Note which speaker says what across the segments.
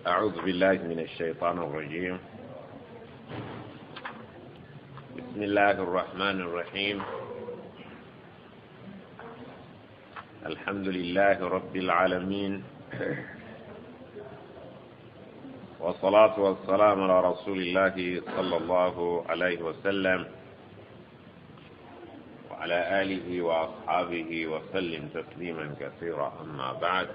Speaker 1: أعوذ بالله من الشيطان الرجيم. بسم الله الرحمن الرحيم. الحمد لله رب العالمين، والصلاة والسلام على رسول الله صلى الله عليه وسلم وعلى آله وأصحابه وسلم تسليما كثيرا. أما بعد،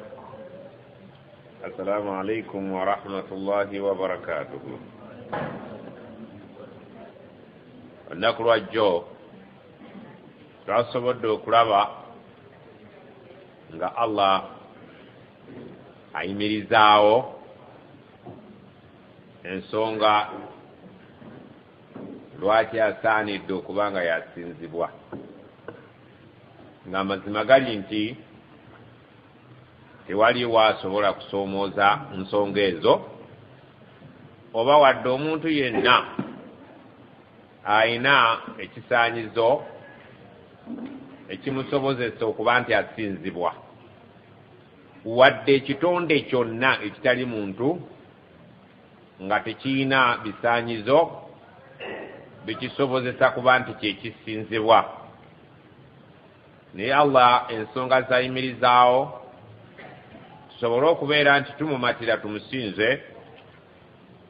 Speaker 1: السلام عليكم ورحمة الله وبركاته. نقرأ جو تعصب الدكرابة nga Allah ayimirizaawo ensonga lwaki asaanidde okuba nga yasinzibwa, nga mazima gali nti tewaliwo asobola kusoomooza nsonga ezo, oba wadde omuntu yenna ayina ekisaanyizo ekimusobozesa okuba nti asinzibwa, wadde ekitonde kyonna ekitali muntu nga tekiyina bisaanyizo bikisobozesa kuba nti kyekisinzibwa. Naye Allah ensonga zayimirizaawo tusobole okubeera nti tumumatira tumusinze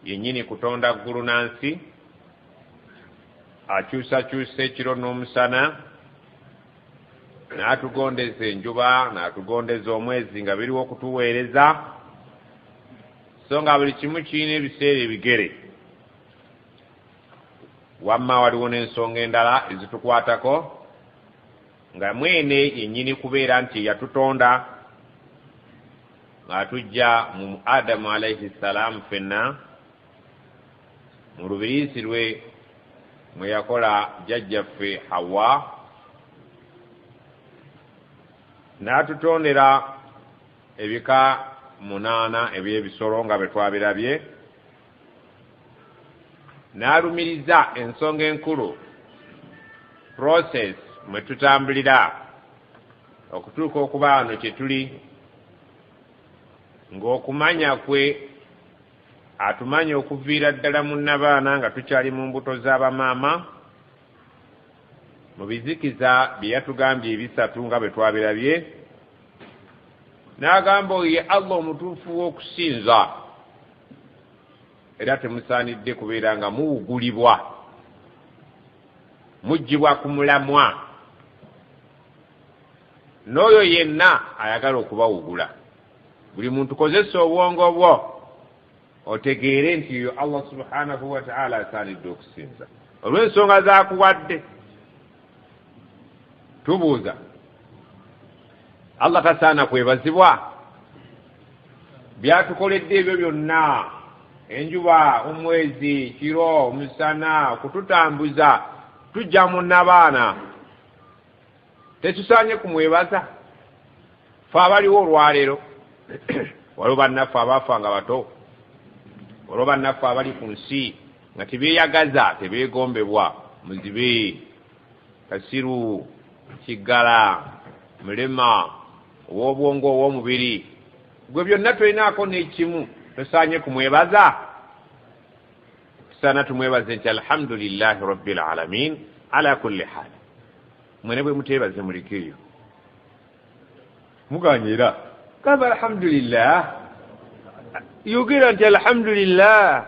Speaker 1: yennyini kutonda ggulu na nsi, akyusakyusa ekiro n'omusana, n'atugondeza enjuba, n'atugondeza omwezi nga biriwo okutuweereza, so nga buli kimu kirina ebiseera ebigere. Wamma waliwo n'ensonga endala ezitukwatako, nga mwene yennyini kubeera nti yatutonda ng'atujja mu Adamu alayhi salaamu ffenna mu lubiriisi lwe mwe yakola jjajjaffe Hawa, n'atutondera ebika 8 eby'ebisolo nga bwe twabirabye, n'alumiriza ensonga enkulu process mwe tutambulira okutuuka okuba wano kye tuli, ng'okumanya kwe atumanya okuviira ddala mu nnabaana nga tukyali mu mbuto z'abamaama, mu bizikiza bye yatugambye ebisatu nga bwe twabirabye, n'agamba oyo ye Allah omutuufu w'okusinza, era temusaanidde kubeera nga muwugulibwa, muggyibwa ku mulamwa n'oyo yenna ayagala okubawugula. Buli muntu kozesa obwongo bwo otegeere nti oyo Allah subhanahu wa ta'ala asaanidde okusinza. Olw'ensonga z'akuwadde tubuuza, Allah tasaana kwebazibwa? Byatukoledde ebyo byonna, enjuba, omwezi, kiro, omusana, kututambuza tujja mu nnabaana, tetusaanye kumwebaza? Fe abaliwo olwaleero waliwo bannaffe abaafa nga bato, waliwo bannaffe abali ku nsi nga tebeeyagaza, tebeegombebwa, muzibe, kasiru, kiggala, mulema, ow'obwongo, ow'omubiri, gwe byonna tulinaako n'ekimu, tosaanye kumwebaza? Tusaana tumwebaze nti alhamdulillahi rabbil alamin ala kulli haal. Mwene bwe muteebaze mulikeeyo muganyira kaba alhamdulillah, yogera nti alhamdulillah.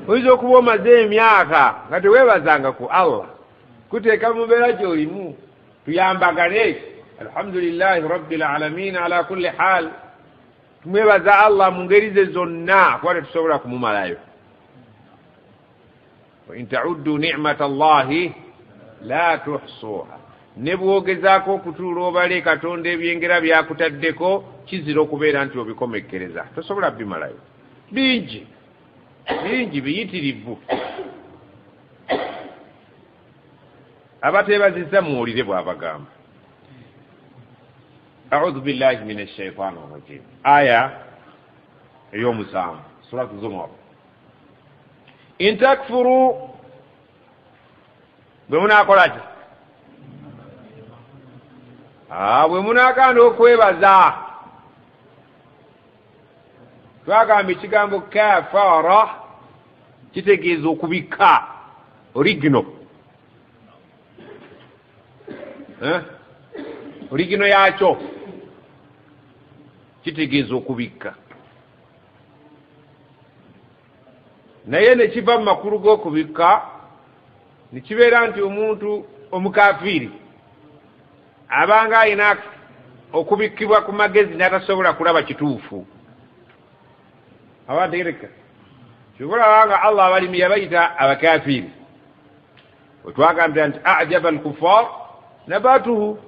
Speaker 1: Oyinza okuba omaze emyaka nga teweebazanga ku Allah, kuteeka mu mbeera gy'olimu. Tuyambagane, alhamdulillahi rabbil alamin ala kulli haal. Tumwebaza Allah mu ngeri ze zonna, kuba tetusobola kumumalayo. wa in ta'uddu ni'mata Allahi la tuhsuha. Ne bwogezaako okutuula obale Katonda ebyengera byakutaddeko, kizira okubeera nti obikomekkereza, tosobola bimalayo. Bingi biyitirivu. abateebazizza muwulire bw'abagamba. A'udhu billahi minash shaitani rrajim. Aya ey'omusanvu, suratu Zumar. In takfuru, bwe munaakola ki? Bwe munaagaana okwebaza twagamba ekigambo kafara kitegeeza okubika original original yakyo kitegeeza okubika naye nekiva mu makulu g'okubika nekibeera nti omuntu omukafiri abanga alina okubikibwa ku magezi n'atasobola kulaba kituufu abategereka kikulabanga Allah abalimi yabayita abakafiri wetwagambira nti ajaba alkufar nabatuhu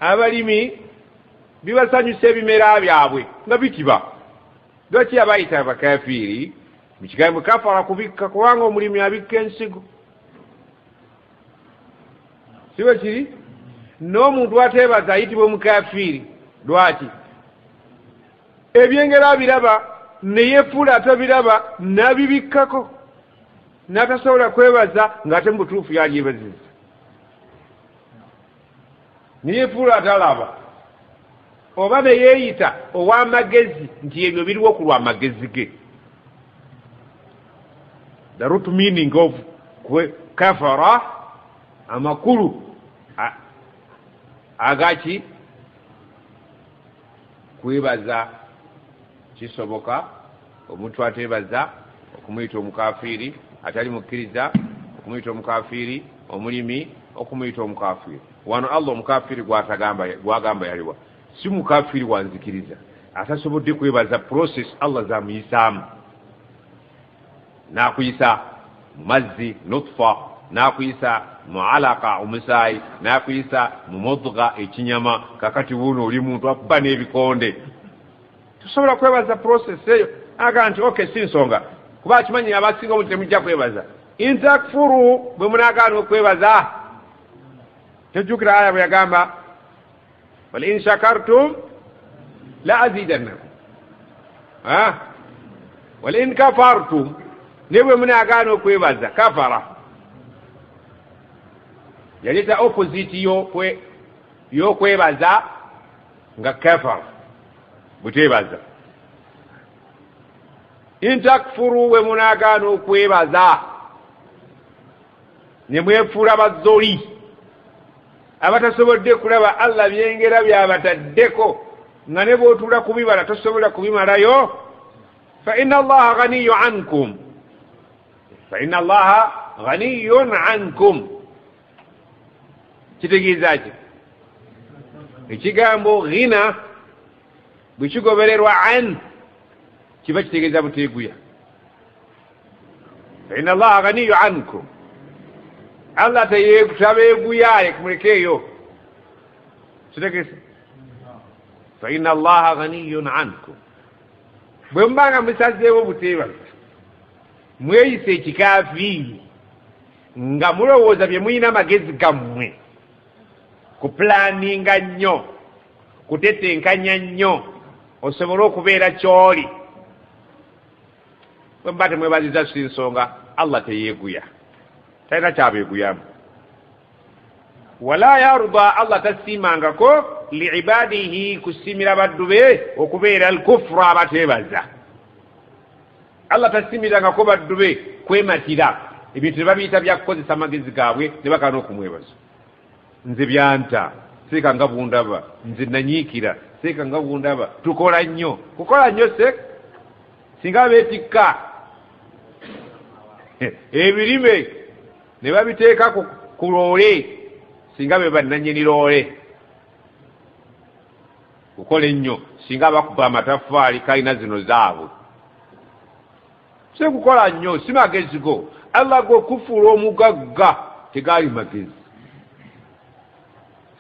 Speaker 1: abalimi bibasanyusa ebimera byabwe nga bikiba lwaki yabayita abakafiri mukigambo kafara kubikka kubanga omulimi abikka ensigo siwe kiri n'omuntu ateebaza ayitibwa omukafiri lwaki ebyengera biraba neyefuula atabiraba nabibikkako n'atasobola kwebaza ng'ate mu butuufu yalyebaziza neyefuula atalaba oba neyeeyita ow'amagezi nti ebyo biriwo ku lw'amagezi ge. The root meaning of kafara amakulu agaki kwebaza kisoboka omuntu atebaza okumuyita omukafiri atali mukkiriza okumuyita omukafiri omulimi okumuyita omukafiri wano Allah omukafiri gwagamba yaliwa si mukafiri wanzikiriza atasobodde kwebaza process Allah zamuyisaamu nakuyisa mazzi nutfa nakuyisa mualaka omusaayi nakuyisa mu mudgha ekinyama kakati wuno oli muntu akuba n'ebikonde tusobola kwebaza process eyo aga nti okay si nsonga kuba kimanyi abasinga omuntu temujja kwebaza intakfuru bwe munagaana okwebaza tejjukira aya bwe yagamba wal in shakartum la azidannakum wal in kafartum ne bwe munagaana okwebaza kafara yaleta opposite y'okwebaza nga kafara butebaza intakfuru we munagaana okwebaza ne mwefuula bazzoli abatasobodde kulaba Allah byengera byabataddeko nga ne bw'otuula kubibala tosobola kubimalayo fa inna Allaha ghaniyun ankum kitegeeza ki ekigambo ghina bwe kigobererwa an kiba kitegeeza buteeguya fa inna Allaha ghaniyun ankum Allah tabeeguyaye kumulekeeyo kitegeeza fa inna Allaha ghaniyun ankum bwe mbanga musazeewo buteebaza mweyise ekikaafiiri nga mulowooza bye muyina amagezi gammwe kupulaninga nnyo kutetenkanya nnyo osobole okubeera kyoli bwe mba temwebaziza si nsonga Allah teyeeguya talina kyabeeguyamu wala yarda Allah tasiimangako liibadihi kusiimira baddu be okubeera alkufra abateebaza Allah tasiimirangako baddu be kwematira ebintu nebabiyita byakukozesa amagezi gaabwe ne bakaana okumwebaza nze byanta seeka nga bundaba nze nanyiikira seeka nga bundaba tukola nnyo kukola nnyo se singa beetikka ebirime ne babiteeka ku loole singa be bannannyini loole kukola ennyo singa bakuba amataffaali kalina zino zaabwe se kukola nnyo si magezi go Allah go kufuula omugagga tegaali magezi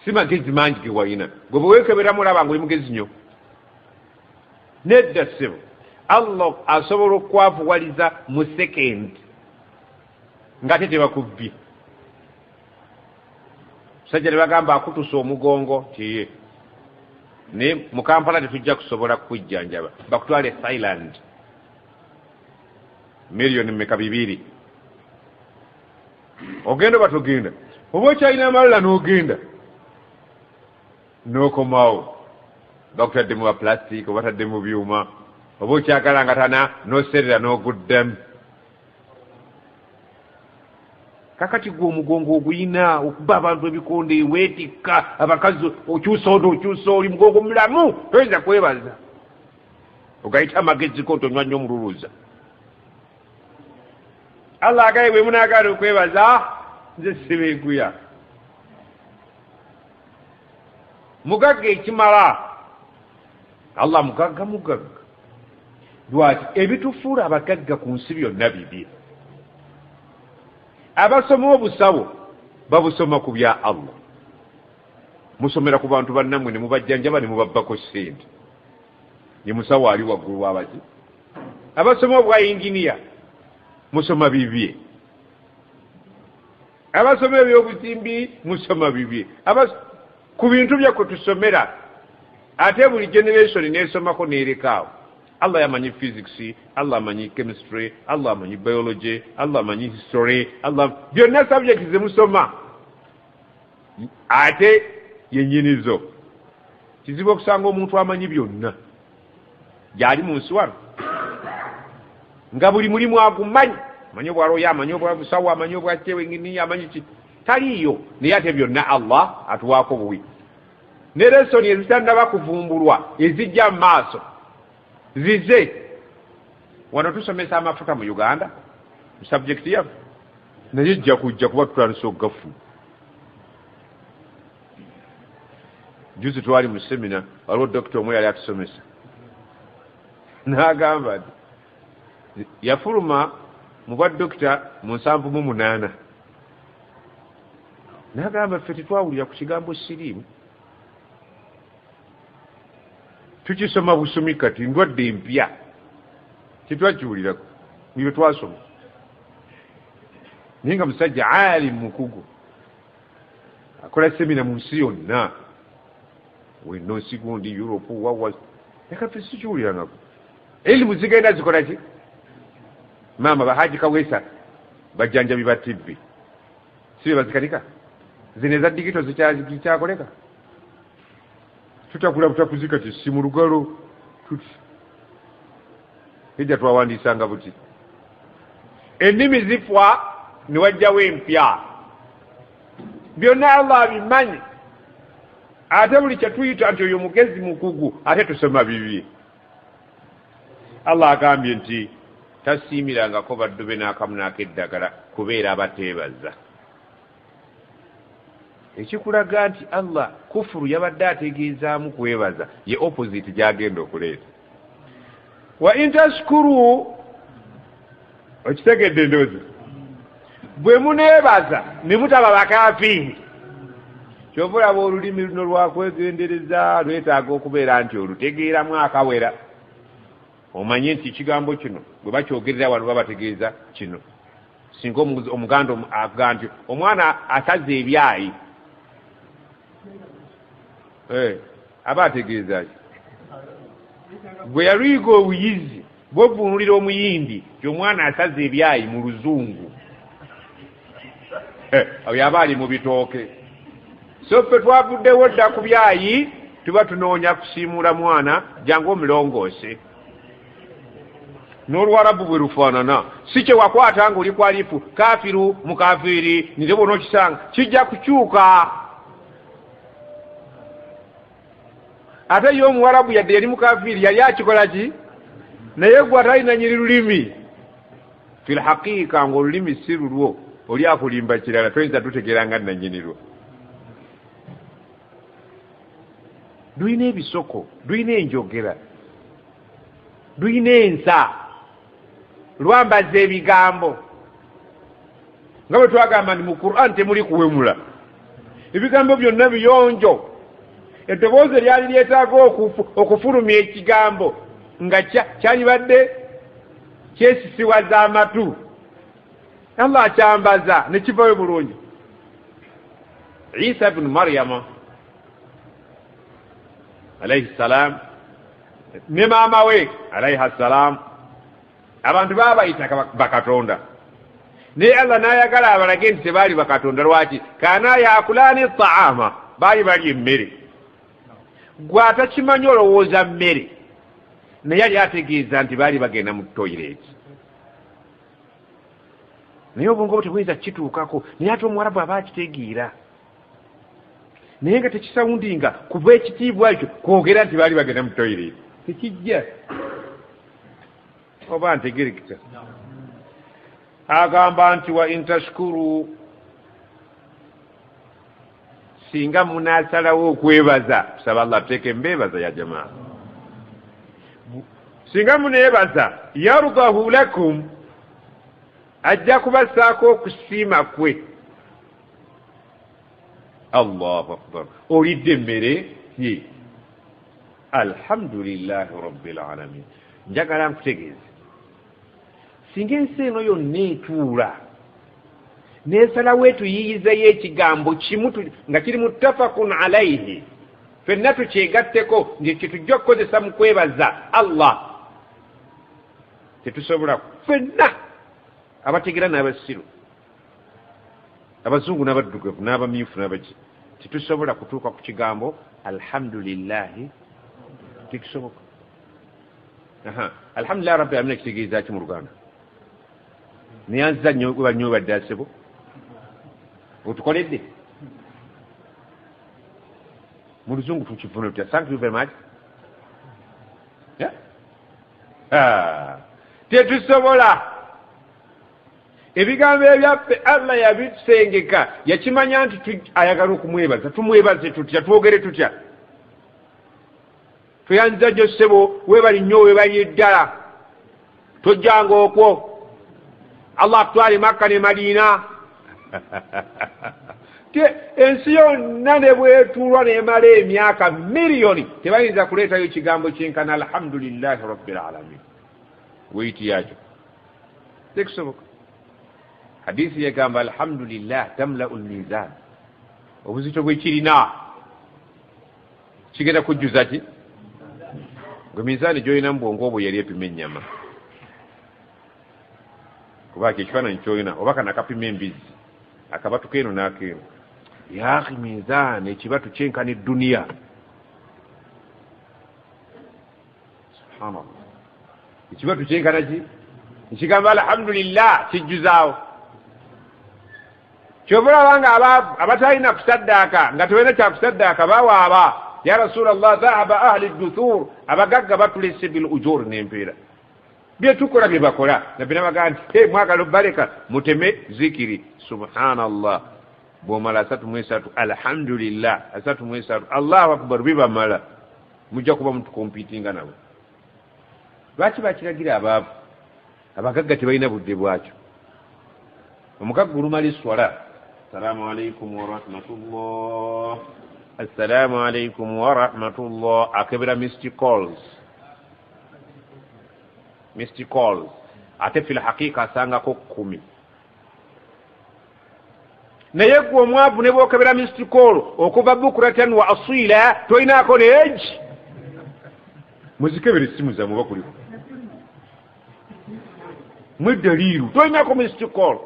Speaker 1: si magezi mangi ge walina gwe bwe weekeberamu olaba nga oli mugezi nnyo nedda ssebo Allah asobola okwavuwaliza mu sekendi ng'ate tebakubbye sajja ne bagamba akutusa omugongo tiye ne mu Kampala tetujja kusobola kukujjanjaba bakutwale Thailand miliyoni mmeka 2 ogenda batogenda oba okyalina amalala n'ogenda n'okomawo bakutadde mu baplastic oba batadde mu byuma oba okyagalangatana n'oserera n'oguddemu. Kakati gwe omugongo oguyina okuba abantu ebikonde weetikka abakazi okyusa oli mugongo mulamu toyinza kwebaza ogayita amagezi ko tonywa nnyo omululuuza. Allah agaye bwe munaagala okwebaza nze sibeeguya. Mugagga ekimala Allah mugagga lwaki ebitufuula abagagga ku nsi byonna bibye. Abasoma obusawo babusoma ku bya Allah, musomera ku bantu bannammwe ne mubajjanjaba ne mubabbako ssente, ye musawo ali waggulu w'abaki. Abasoma obwa inginiya musoma bibye, abasoma ebyobutimbi musoma bibye, ku bintu byakwe tusomera. Ate buli generation nesomako nerekaawo. Allah yamanyi physics, Allah amanyi chemistry, Allah amanyi biology, Allah amanyi history, Allah byonna subject zemusoma. Ate yenyinizo kizibu okusanga omuntu amanyi byonna gyali mu nsi wano nga buli mulimu agumanyi, amanyi obwaloya, amanyi obwabusawo, amanyi obwakyewenginii, amanyi ki taliyo. Naye ate byonna Allah atuwaako buwi. Ne lesoni ezitannaba kuvumbulwa ezijja mu maaso zize. Wano tusomesa amafuta mu Uganda subject yaffe naye ejja kujja kuba tutandise okugafu. Juzi twali mu semina, waliwo dokita omwe yali atusomesa n'agamba nti yafuluma mu bwa dokita mu 78 n'agamba ffe tetwawulira ku kigambo siriimu, tukisoma busumi kati ndwadde empya tetwakiwulirako bwe twasoma. Naye nga musajja ali mukugu akola semina mu nsi yonna, wenoosi gundi Europe wawa, leka ffe sikiwulirangako. Elimu zigenda zikola ki? Maama Bahaji Kaweesa bajjanjabi ba TV sibe bazikatika zino eza digito zikyakoleka. Tutakula butakuzika kisi mu lugalo tuti ejja twawandiisanga buti ennimi zifwa ne wajjawo empya. Byonna Allah abimanyi. Ate buli kyetuyita nti oyo mugezi mukugu ate tusoma bibye. Allah agambye nti tasiimirangako baddobe n'akamu n'akeddagala kubeera abateebaza. Ekikulaga nti Allah kufuru yabadde ategeezaamu kwebaza ye opposite gyagenda okuleeta. Wa intashkuru okitegedde ndowooza bwe muneebaza ne mutaba bakafiiri kyova olaba olulimi luno lwakwegendereza lwetaaga okubeera nti olutegeeramu akawera. Omanye nti ekigambo kino bwe bakyogerera wano babategeeza kino. Singa omuganda avuga nti omwana asaze ebyayi aba ategeeza ki? Bwe yaluyiga obuyizi bw'ovunulira omuyindi ti omwana asaze ebyayi mu luzungu oyo aba ali mu bitooke. So ffe twavuddewo dda ku byayi tuba tunoonya kusiimuula mwana jangu omulongoose. N'Oluwarabu bwe lufaanana si kye wakwata ng'oli kwalifu kafiru mukafiiri nire bona okisanga kijja kukyuka. Ate ye Omuwarabu yadde yali mukafiiri yali akikola ki? Naye gwe atalina nyiri lulimi. Fil haqiiqa ng'olulimi si lulwo oli akulimba kirala toyinza tutegeera nga nnannyinirwo. Luyina ebisoko, luyina enjogera, luyina ensa, lwambaza ebigambo. Nga bwe twagamba nti mu Qur'an temuli kuwemula. Ebigambo byonna biyonjo. Eddoboozi lyali lyetaaga okufulumya ekigambo nga kyalibadde kyesisiwaza amatu. Allah akyambaza ne kivayo bulungi. Isa ibn Maryama alayhi salam ne maama we alayhi salam abantu baabayita bakatonda. Naye Allah n'ayagala abalage nti tebaali bakatonda. Lwaki? Kaana yaakulani taama, baali balya emmere. Gwe atakimanyi olowooza mmere naye yali ategeeza nti baali bagenda mu toilet naye obwongo tebuyinza kituukako naye ate omuwarabu aba akitegeera naye nga tekisawundinga kuva ekitiibwa ekyo kwogera nti baali bagenda mu toilet tekijja oba ntegerekita agamba nti wa intashkuru singa munasalawo okwebaza tusaba Allah tuteeke mbebaza ya jamaa singa muneebaza yardahu lakum ajja kubasaako okusiima kwe Allahu akbar olidde emmere ye alhamdulillahi rabbil alamin njagala nkutegeeze singa ensi eno yonna etuula n'esalawo etuyiyizayo ekigambo kimu nga kiri muttafaqun alayhi ffenna tukyegatteko nti ekyo tujja okukozesa mu kwebaza Allah tetusobola ffenna abategera n'abasiru abazungu n'abaddugavu n'abamyufu n'abaki tetusobola kutuuka ku kigambo alhamdulillahi tekisoboka alhamdulillahi rabbil alamin kitegeeza ki mu Luganda niyanza nnyo bannyo badde asebo otukoledde mu luzungu tukivuna tutya thank you very much tetusobola ebigambo ebyaffe Allah yabitusengeka yakimanya nti ayagala okumwebaza tumwebaze tutya twogere tutya tuyanza gyo ssebo webali nnyo webali eddala tojjanga okwo Allah atwale Makka ne Madina ensi yonna ne bwetuulwa n'emala emyaka miliyoni tebayinza kuleetayo ekigambo kyenkana alhamdulillahi rabbil alamin weiti yakyo tekisoboka hadisi yagamba alhamdulillah tamla'u lmizan obuzito bwekirina kigenda kujjuza ki gwe mizaani gyolina mu bwongo obwo yali epima ennyama kubaki ekifaananyi kyolina oba kanakapima embizi akabatu keeno n'akeeno yaaki mizaani ekibatu kyenkana edduniya subhanallah ekibatu kyenkana ki ekigamba alhamdulillah kijjuzaawo kyobulaba nga abatalina kusaddaaka nga tewena kyakusaddaaka bawaaba ya rasulallah dhahaba ahli duthur abagagga batulese bil ujur n'empeera byetukola bye bakola nabbi nabagaa nti mwagala obaleka muteme zikiri subhanallah bwomala 33 alhamdulillah 33 allahu akbar bibamala mujja kuba mutukompitinga nabo lwaki bakiragira abaavu abagagga tebalina budde bwakyo omugagga olumala eswala assalamu alaikum warahmatullah assalamu alaikum warahmatullah akebera missed calls ate fil haqiqa asangako 10 naye gwe omwavu ne bwokebera missed call okuva bukuratan wa asila toyinaako neegi muzikebera essimu zammwe bakuliko mwedaliiru toyinaako missed call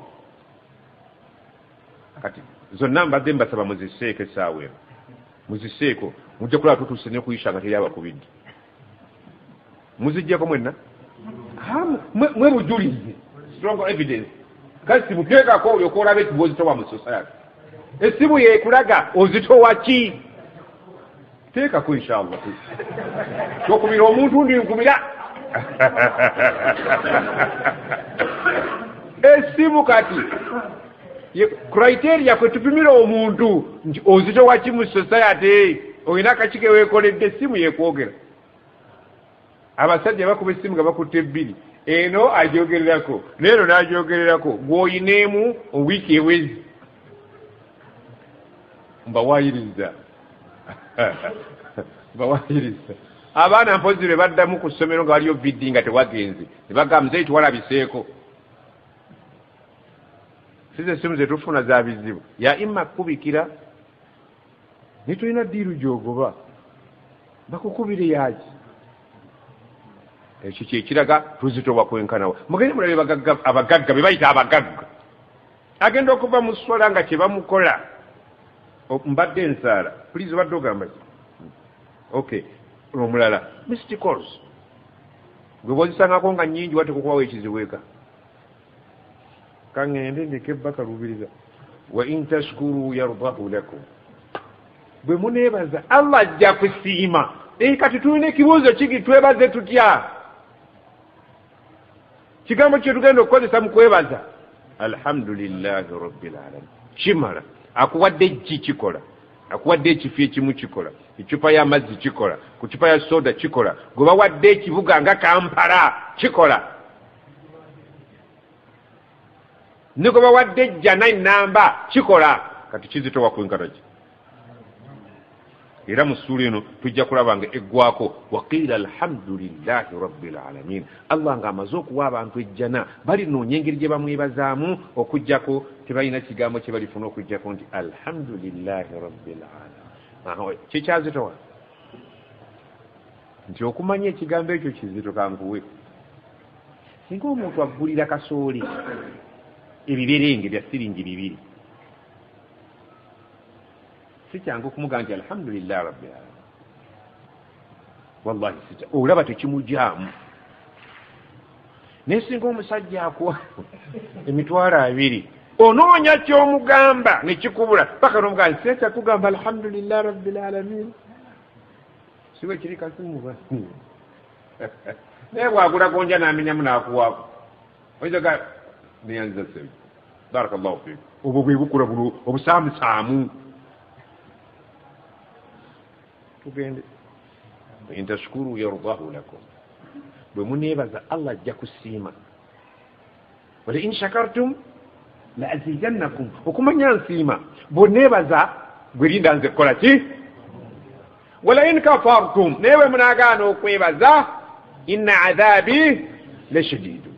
Speaker 1: kati zonna mbadde mbasaba muziseeko essaawa eno muziseeko mujja kulaba tutuuse ne kuyisha nga teri abakubidde muzijjako mwenna mwe bujulizi strong evidence kasi muteekako olyoka olaba eti bwozitowa mu society essimu yekulaga ozitowa ki teekako inshallah tokubira omuntu ndi nkubira essimu kati criteria kwe tupimira omuntu nti ozitowa ki mu society olina akakike weekoledde essimu yekwogera abasajja bakuba essimu nga bakutte 2 eno agyogererako leero n'agyogererako gwoyineemu owiiki ewezi mbawayiriza abaana mpozi lwe baddamu ku ssomero nga waliyo viddi nga tewagenze ne bagamba muzeeyi tuwalabiseeko size essimu zetufuna za bizibu ya imma kukubikira naye tulina ddiiru gyogoba bakukubire yaki ekyo kyekiraga tuzitoba kwenkanawa mugende mulabe abagagga be bayita abagagga agenda okuva mu swala nga kyebamukola mbadde ensaala pulizi obadde ogamba ki okay omulala missed calls gwe bwozisangako nga nnyingi watekukubawo ekiziweka kaŋŋende ndeke ebbaka lubiriza wa in tashkuru yardahu lakum bwe muneebaza Allah ajja kusiima kati tulina ekibuuzo kigi twebaze tutya kigambo kye tugenda okukozesa mu kwebaza alhamdulillahi rabbil alamin kimala akuwadde ejji kikola akuwadde ekifi ekimu kikola ecupa y'amazzi kikola ku cupa ya soda kikola gwe bawadde ekibuga nga Kampala kikola ne gwe bawadde ejjana enamba kikola kati kizitowa ku nkaraki era mu ssuula eno tujja kulaba nga eggwako waqiila alhamdulillahi rabbil alamin Allah ng'amaze okuwa abantu ejjana balinoonya engeri gye bamwebazaamu okugjako tebalina kigambo kye balifuna okugjako nti alhamdulillahi rabbil alamin kikyazitowa nti okumanya ekigambo ekyo kizito kankuwe singa omuntu aggulira kasooli ebiberenge bya siringi 2 si kyangu okumugaa nti alhamdulillahi rabbil alamin wallahi olaba tekimujaamu naye singa omusajja akuwa emitwalo 2 onoonya kyomugamba nekikubula paka nomugaa nti seeta kugamba alhamdulillahi rabbil alamin siwe kiri kasimuba naye bwagula gonja namenyamu nakuwaako oizaga neyanziza sebi barakallahu fiik obwo bwe bukula bulo obusaamusaamu tugende in tashkuru yardahu lakum bwe muneebaza Allah ajja kusiima wala in shakartum la azidannakum okumanya nsiima bwoneebaza gwe linda nze kukola ki wala in kafartum newe munagaana okwebaza inna adhabi lashadidu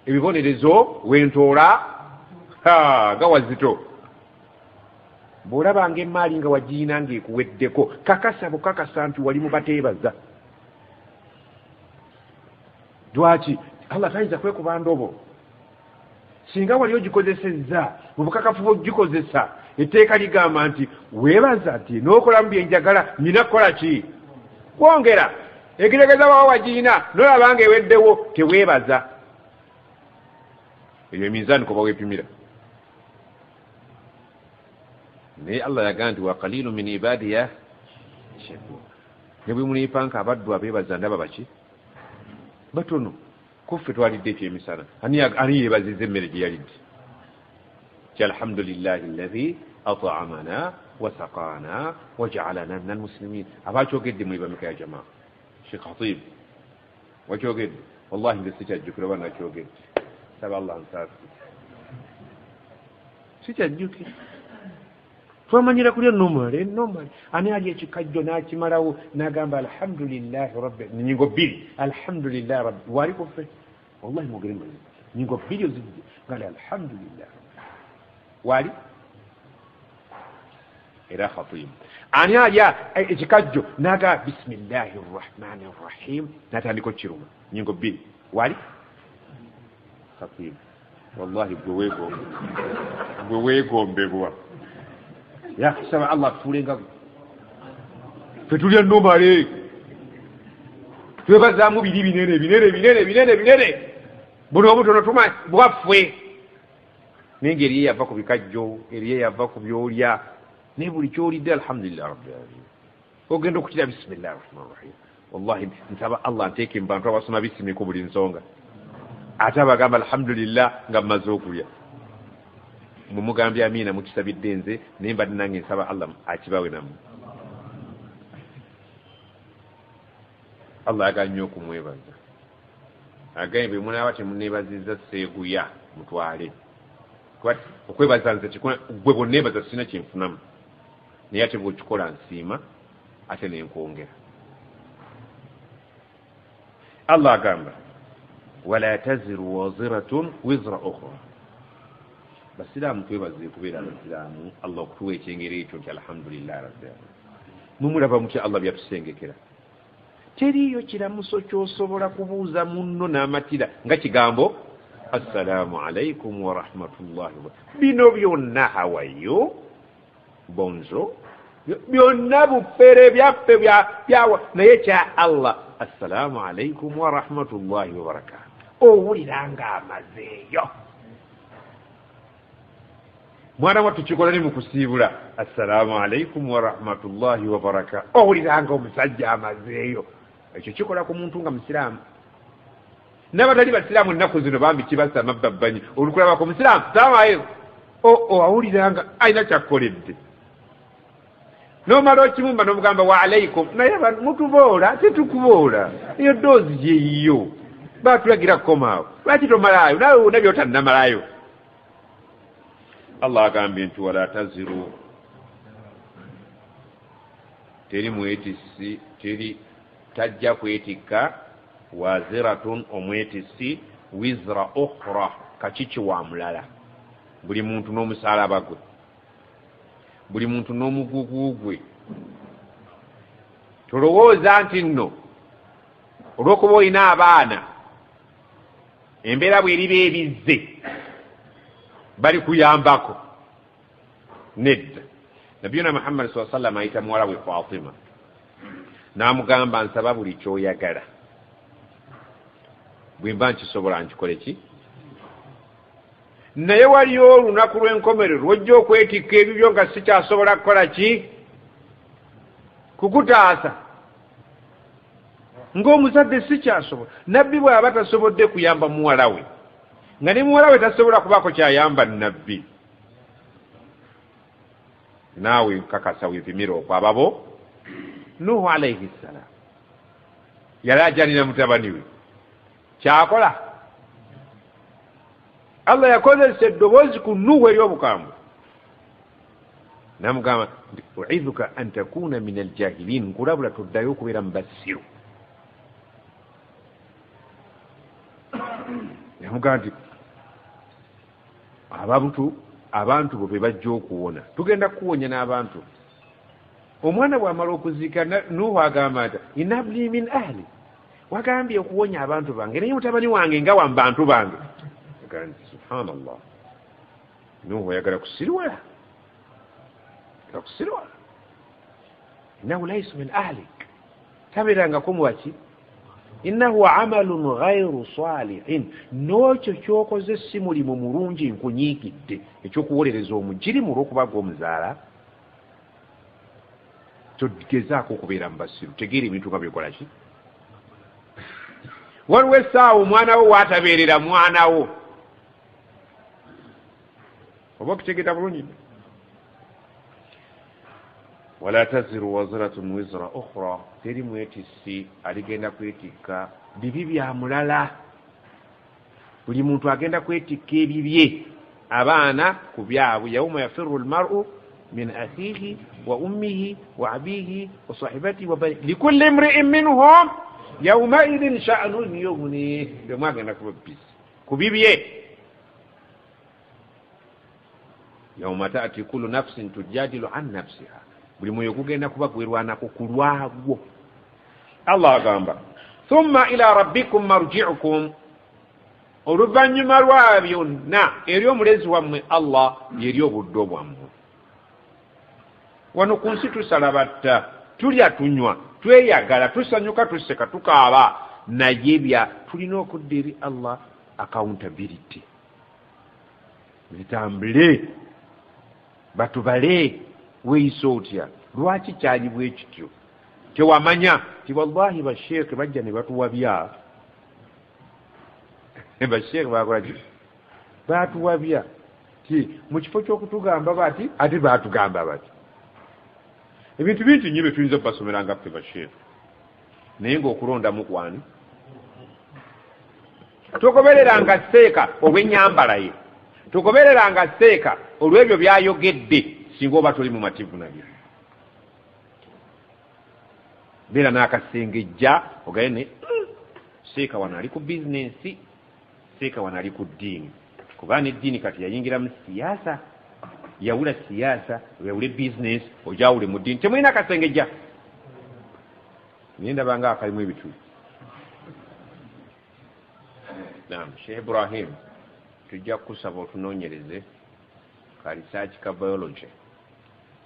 Speaker 1: ebibonerezo wentoola gawazito bw'olabanga emaali nga wagiina ng'ekuweddeko kakasa bukakasa nti wali mu bateebaza lwaki Allah tayinza kwekuba ndobo singa wali ogikozesezza mu bukakafu bw'ogikozesa etteeka ligamba nti weebaza nti n'okolamu byenjagala nina kukola ki kwongera ekiregeza wawa wagiina n'olabanga eweddewo teweebaza eyo emizaani kuba weepimira naye Allah yagaa nti wa qalilu min ibadiya shakur ne bwe mulipanka abaddu abeebaza ndaba baki batono kuffe twalidde ekyemisana ani yeebaziza emmere gye yalidde ki alhamdulillahi alladhi at'amana wa saqana wa ja'alana min almuslimin abakyogedde mwebameka ya jamaa Sheikh Hatib wakyogedde wallahi nze sikyajjukira oba nakyogedde saba Allah nsaasi sikyajjukira twamanyira kulya nomale ani ali ekikajjo n'akimalawo n'agamba alhamdulillahi rabbi nyingo 2 alhamdulillahi rabbi wali kuffe wallahi mwogere mwe nyingo 2 ozijje ngali alhamdulillah wali era Khatib ani ali ekikajjo n'aga bismillahir rahmanir rahim n'atandika okiruma nyingo 2 wali Khatib wallahi gwe weegombebwa yakusaba Allah tulenga fetulya nomale twebazaamu biri binene buno obutono tuma bwaffe n'engeri yava ku bikajjo eriye yava ku byolya ne buli kyolidde alhamdulillah rabbil alamin ogenda okutira bismillahir rahmanir rahim wallahi nsaba Allah nteeke mu bantu abasoma bisimi ku buli nsonga ate abagamba alhamdulillah nga mmaze okulya mumugambye amina mukisabidde nze naye mbadde nange nsaba Allah akibawe nammwe Allah aganye okumwebaza agaye bwe munaaba temuneebazizza seeguya mutwale okwebaza nze gwe bonneebaza sina kyenfunamu naye ate bwekikola nsiima ate nenkwongera Allah agamba wala taziru waziratun wizra ukhra basiraamu twebaze kubeera abasiraamu Allah okutuwa ekyengero ekyo nti alhamdulillah rabbil alamin mumulaba mutya Allah byatusengekera teriyo kiramuso kyosobola kubuuza munno n'amatira nga kigambo assalamu alaikum wa rahmatullahi bino byonna hawayo bonzo byonna bufere byaffe byawa naye kya Allah assalamu alaikum wa rahmatullahi wa barakatuh owuliranga amazeeyo mwana wattu kikola ne mu kusiibula assalamu alaikum wa rahmatullahi wa barakatuh owuliranga omusajja amazeeyo ekyo kikola ku muntu nga musiraamu n'abatali basiraamu ennaku zino bambi kibassa mabbabbanyi olukulabako musiraamu salaamu alaikum awuliranga alina kyakkoledde n'omala okimumba n'omugamba wa alaikum naye mutuboola tetukuboola eyo doozi yeeyo baatulagira kukomaawo lwaki tomalaayo naawe wona byotannamalayo allah agambye nti wala taziru teri mwetisi teri tajja kwetikka waziratun omwetisi wizra ukhra kakiki wa mulala buli muntu n'omusalaba gwe buli muntu n'omugugu gwe tolowooza nti nno olw'okuba olina abaana embeera bweriba ebizze bali kuyambako nedda nabiyuna muhammad saa sallam ayita muwala we fatima n'amugamba nsaba buli kyoyagala bwe mba nkisobola nkikole ki naye waliyo olunaku lw'enkomerero lwojja okwetikka ebibyo nga sikyasobola kukola ki kukutaasa ng'omuzadde sikyasobola nabbi bw'aba tasobodde kuyamba muwala we nga ne muwala we tasobola kubaako kyayamba nabbi naawe kakasa wepimira okwababo nuhu alaihi ssalam yali ajanira mutabani we kyakola allah yakozesa eddoboozi ku nuhu ery'obukambwe namugamba uidhuka an takuna min aljahilin nkulabula toddayo okubeera mu basiru namugamba nti abantu bo be bajja okuwona tugenda kuwonya n'abantu omwana bw'amala okuziika nuhu agamba nti inabli min ahli wagambye okuwonya abantu bange naye mutabani wange nga wa mu bantu bange subhanallah nuhu ayagala kusirwala innahu laysa min ahlik tabeerangako muwaki innahu amalun ghayru salihin n'ekyo kyokoze si mulimu mulungi nkunyiikidde ekyokuwolereza omujirimu olw'okuba g'omuzaala togezaako okubeera mu basiru tegeera ebintu nga byekola ki waliwo essaawa omwana wo waatabeerera mwana wo oba okitegeera bulungi wala taziru waziratun wizra ukhra teri mwetisi aligenda kwetikka bibi bya mulala buli muntu agenda kwetikka ebibye abaana ku byabwe yauma yafiru almar'u min akhihi wa ummihi wa abihi wa sahibatihi wa bani likulli imri'in minhum yaumaidin sha'nun yughni bemwagenda kuba bisi ku bibye yauma taati kullu nafsin tujadilu an nafsiha buli mwoyo gugenda kuba gwerwanako ku lwagwo allah agamba thumma ila rabbikum marji'ukum oluvannyuma lwa byonna eri omulezi wammwe allah yeri obuddo bwammwe wano ku nsi tusalabatta tulya tunywa tweyagala tusanyuka tuseka tukaaba naye bya tulina okudda eri allah accountability zitambule batubale weeyisa otya lwaki kyali bwe kityo tewamanya ti wallahi basheeke bajja ne batuwabya basheeke bakola ki batuwabya ti mu kifo ky'okutugamba bati ate batugamba bati ebintu bingi nnyo bye tuyinza okubasomera nga ffe basheeke naye ng'okulondamu kwani togobereranga seeka olw'ennyambala ye togobereranga seeka olw'ebyo byayogedde singa oba toli mumativu nabyo beera n'akasengejja ogane seeka wano ali ku bizinensi seeka wano ali ku ddiini kuba n'eddiini kati yayingira mu siyaasa yawula siyaasa yawule bizinensi ojawule mu ddiini temulina akasengejja naye ndabanga akalimu ebituli naam sheikh ibrahim tujja kukusaba otunoonyereze ka research ka biology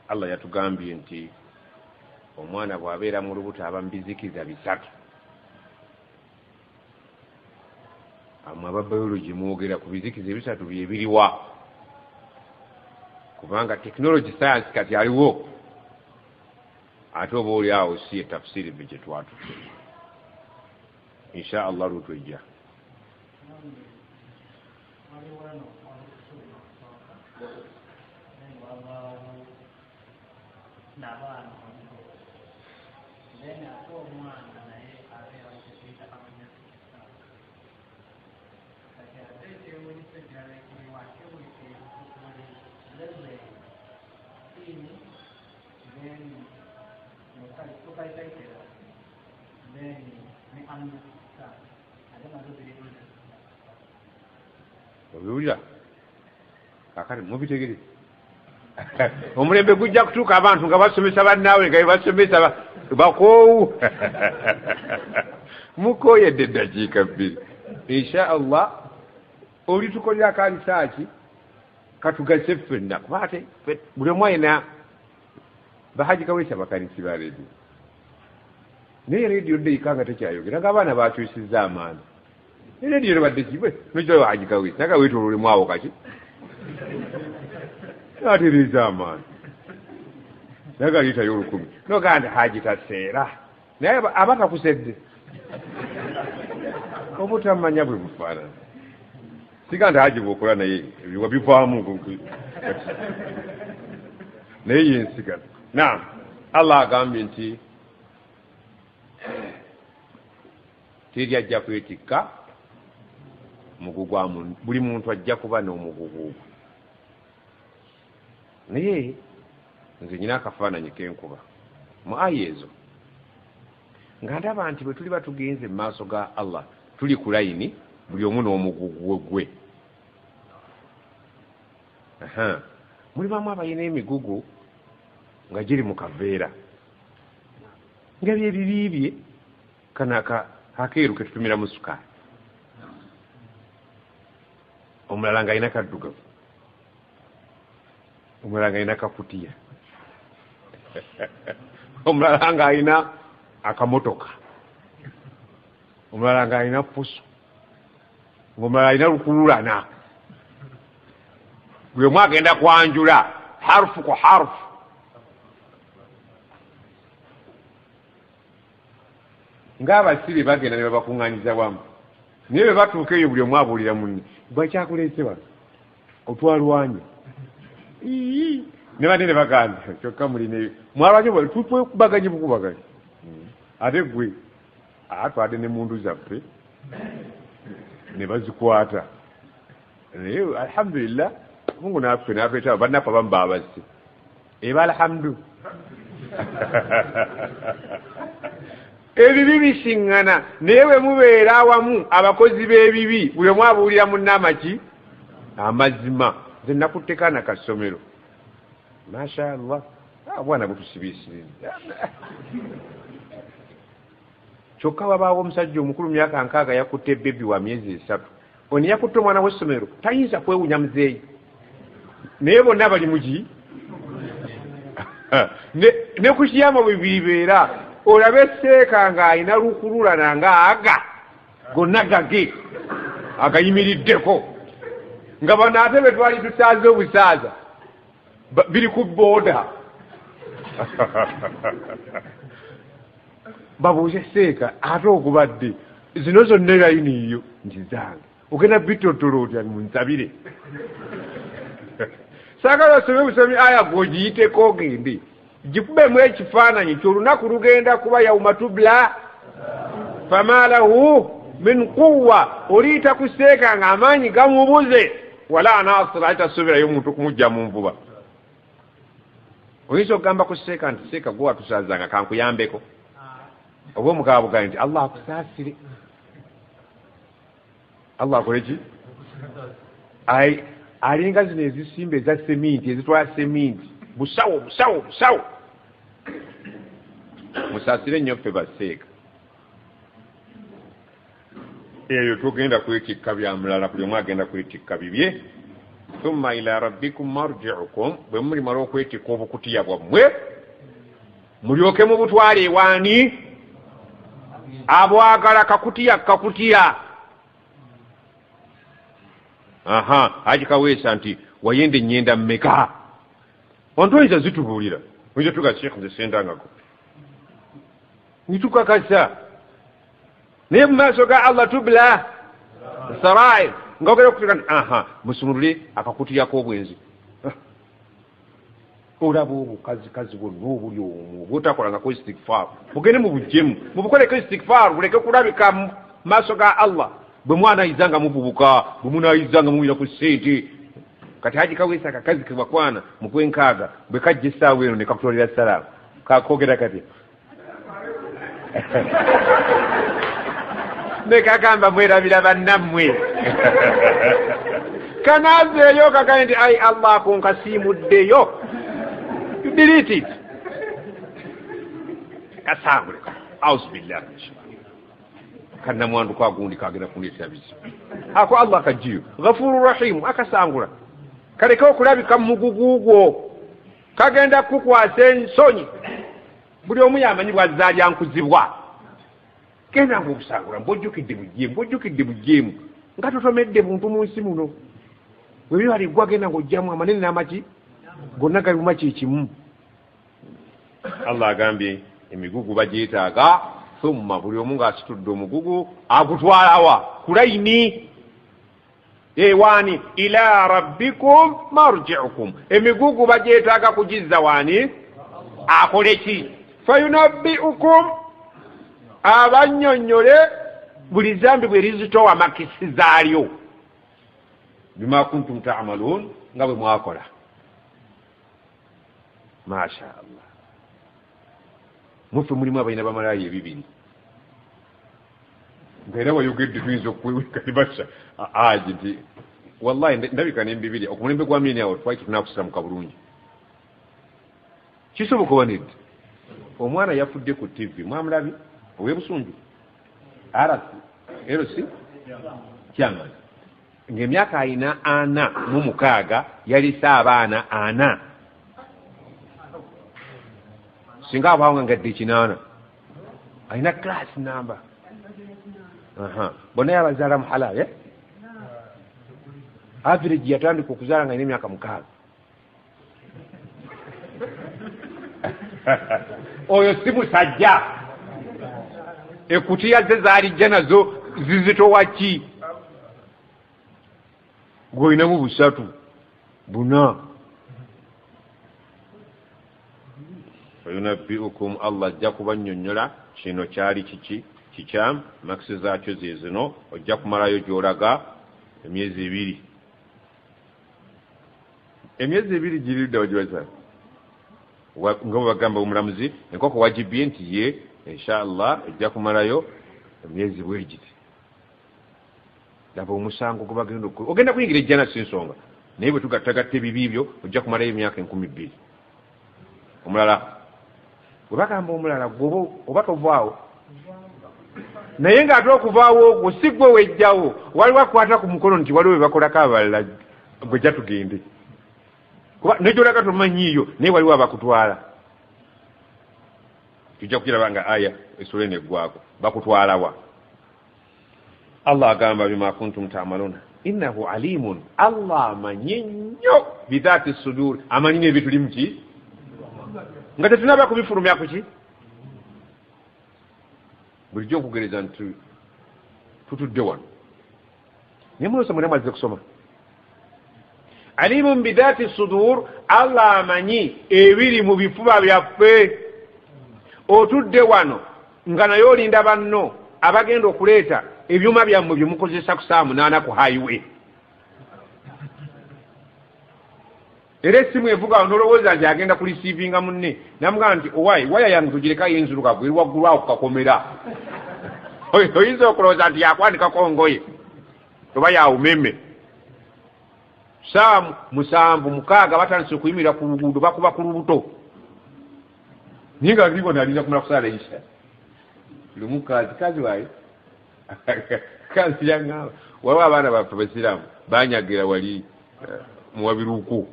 Speaker 1: allah yatugambye nti omwana bw'abeera mu lubuto aba mu bizikiza bisatu amwe aba biology mwogera ku bizikiza ebisatu byebiriwa kubanga technology science kati aliwo ate oba oli awo si etafsiri be gye twatuke insha allah lutwejja obiwulira kakati mubitegere omulembe gujja kutuuka abantu nga basomesa bannaabwe nga basomesa bakoowu mukooyedde eddakiika bbiri insha allah olitukolera kalisaaki katugase ffenna kuba ate buli omu ayina bahaji kaweesa bakanisi ba rediyo naye rediyo deyika nga tekyayogera nga abaana bakyusizza amaani rediyo nebadde kibwe nokirayo haji kaweesa naga weetololemu awo kaki atereza amaani naga liitayo olukumi nogaa nti haji taseera naye aba takusedde obutamanya bwe bufaanana siga nti haji bwokola naye ebiwa bivaamu naye yensigala naam allah agambye nti teri ajja kwetikka mugugwamu buli muntu ajja kuba n'omugugu naye nze nyina akafaananyi kenkuba mu aya ezo nga ndaba nti bwe tuli batugenze mu maaso ga allah tuli ku layini buli omu n'omugugu gwe mulibamu abayina emigugu nga giri mu kaveera nga byebibiibye kanaka akeeru ketutumira mu sukaali omulala nga alina kaddugavu omulala nga alina kakutiya omulala nga alina akamotoka omulala nga alina pusu ng'omulala alina lukululana buli omu agenda kwanjula harufu ku harufu ng'abasibe bagenda ne babakuŋŋaanyiza wamu naye bwe batuuka eyo buli omu abuulira munne gwakyakuleese wano otwalwanye ne bane ne bagamba kyokka mulina mwalwanye tukubaganye bukubaganye ate gwe atwadde ne mundu zaffe ne bazikwata naye alhamdulillah mungu naffe nafeetaba bannaffe abamu baabazze eba alhamdu ebibi bisiŋŋana naye bwe mubeera awamu abakozi b'ebibi buli omu abuulira munnaamaki amazima nze nakutteka na kasomero masha allah bwana butusibiisirinda kyokka wabaawo omusajja omukulu myaka 6 yakutte bebi wa myezi 3 oni yakutte omwana w'essomero tayinza kwewunya muzeeyi naye bonna bali muki ne ku kiyama bwe bibeera olabe esseeka ng'alina lukululana ng'aga gonna gage agayimiriddeko nga bano ate be twali tusaaze obusaaza biri ku booda babuuze esseeka ate okubadde zino zonna erayini iyo njizange ogenda bitotolo otya munsabire saagala osome busomi aya gw'ogiyiteko ogende gikubemu ekifaananyi kyolunaku lugenda kuba yaumatubla fama lahu min quwa oliyita ku sseeka ng'amaanyi gamubuze wala nasira alitasubirayo omuntu kumujja mu nvuba oyinza okugamba ku sseeka nti sseeka gwe watusaazanga kankuyambeko oba omukaabugaye nti allah akusaasire allah akole ki alinga zino ezisimba eza seminti ezitwala seminti busawo busawo busawo musaasire nnyo ffe basseeka eyo tugenda kwetikka bya mulala buli omu agenda kwetikka bibye thumma ila rabbikum marji'ukum bwe mulimala okwetikka obukutiya bwammwe mulyoke mu butwale ewaani abwagala kakutiya Haji Kaweesa nti wayenda ennyenda mmeka ontoyinza zitubuulira oyinza tuga Sheikh nze sendangako nitukakasa naye mu maaso ga Allah tubla sarair ngogera okutuka musumulule akakutiyako obwenzi olaba obukazi bwonna obuli omwo bwotakolangako istigfar mugende mu bujemu mubukoleko istigfar buleke kulabika mu maaso ga Allah bwe mwanayizanga mububuka bwe munayizanga mumira ku ssente kati Haji Kaweesa akakazi kebakwana mu kwenkaaga bwe kajja essaawa eno ne kakutolera salaamu kakogera kati ne kagamba mwerabira bannammwe kanaazeeyo kagambye nti ai Allah kunkasiimuddeyo delete it kasangule auzubillahi kana mwandu kwa gundi kagenda kundeetera bizibu ako Allah kajiyo ghafuru rahim akasangula kaleka okulabika mugugugwo kagenda kukwasa ensonyi buli omu yamanyi bwazzaali ankuzibwa genda ng'okusangula mbojjukidde bujeemu nga totomedde buntu mu nsi muno bwe bibaligwa genda ng'ojjamu amanene n'amaki gonna gali mumaki ekimu Allah agambye emigugu bagyetaaga thumma buli omu ng'asitudde omugugu agutwalawa kulayini ewaani ila rabbikum marji'ukum emigugu bagyetaaga kugizza waani akole ki fayunabbi'ukum abannyonnyole buli zambi bwe lizitowa makisi zaalyo bima kuntum ta'malun nga bwe mwakola masha Allah mufe mulimu abalina bamalaaya ebibiri ngaera wayogedde tuyinza okukalibasa aji nti wallahi ndabika nembibiri okumulembe gwa mini awo twali tunakusiramuka bulungi kisoboka wanedde omwana yafudde ku TV mwamulabi owebusunju RC kyangana ng'emyaka ayina 46 yalisa abaana 4 singa abawanga ngadde 8 ayina class number bonna yabazaala mu halal average yatandika okuzaala nga ayina emyaka 6 oyo si musajja ekutiya ze zaalijja nazo zizitowa ki gw'olinamu 3 4 fayunabbi'ukum Allah ajja kubannyonnyola kino kyali kiki kikyamu makisi zaakyo ze zino ojja kumalayo gy'olaga emyezi 2 giridde wagibaza nga bagamba omulamuzi enkoko wagibye nti ye inshallah ejja kumalayo emyezi bwegiti laba omusango gubagenda ogenda kuyingira ejjana si nsonga naye bwe tugattagatta ebibibyo ojja kumalayo emyaka 12 omulala bwe bagamba omulala gwoba oba tovaawo naye ng'ate okuvaawo ogwo si gwe wejjawo waliwo akwata ku mukono nti waliwo bebakolako abalala bwejja tugende kuba nejolaga tomanyiiyo naye waliwo abakutwala tujja kukiraba nga aya esula neggwako bakutwalawa Allah agamba bima kuntum ta'maluna innahu alimun Allah amanyi nnyo bidhaati sudur amanyi n'ebitulimu ki nga tetunaba kubifulumya ku ki bulijjo nkugereza nti tutudde wano naye mulosa mwena mwazize kusoma alimun bidhaati sudur Allah amanyi ebiri mu bifuba byaffe otudde wano nga naye olinda banno abagenda okuleeta ebyuma byammwe bye mukozesa ku saa 8 ku highway era essimu evuga nolowooza nti agenda kulisiivinga munne namugamba nti owayi waya yange tugireka yenzulukavu eri waggulu awo kukakomera oyinza okulowooza nti yakwanikako ngoye oba yawumeme saa 7 6 batandise okuyimirira ku luguudo bakuba ku lubuto naye nga libona alinza kumala kusaala isha lumu kazi waayi kazi yaŋŋamba waliwo abaana baffe basiraamu banyagira wali muwabiruuku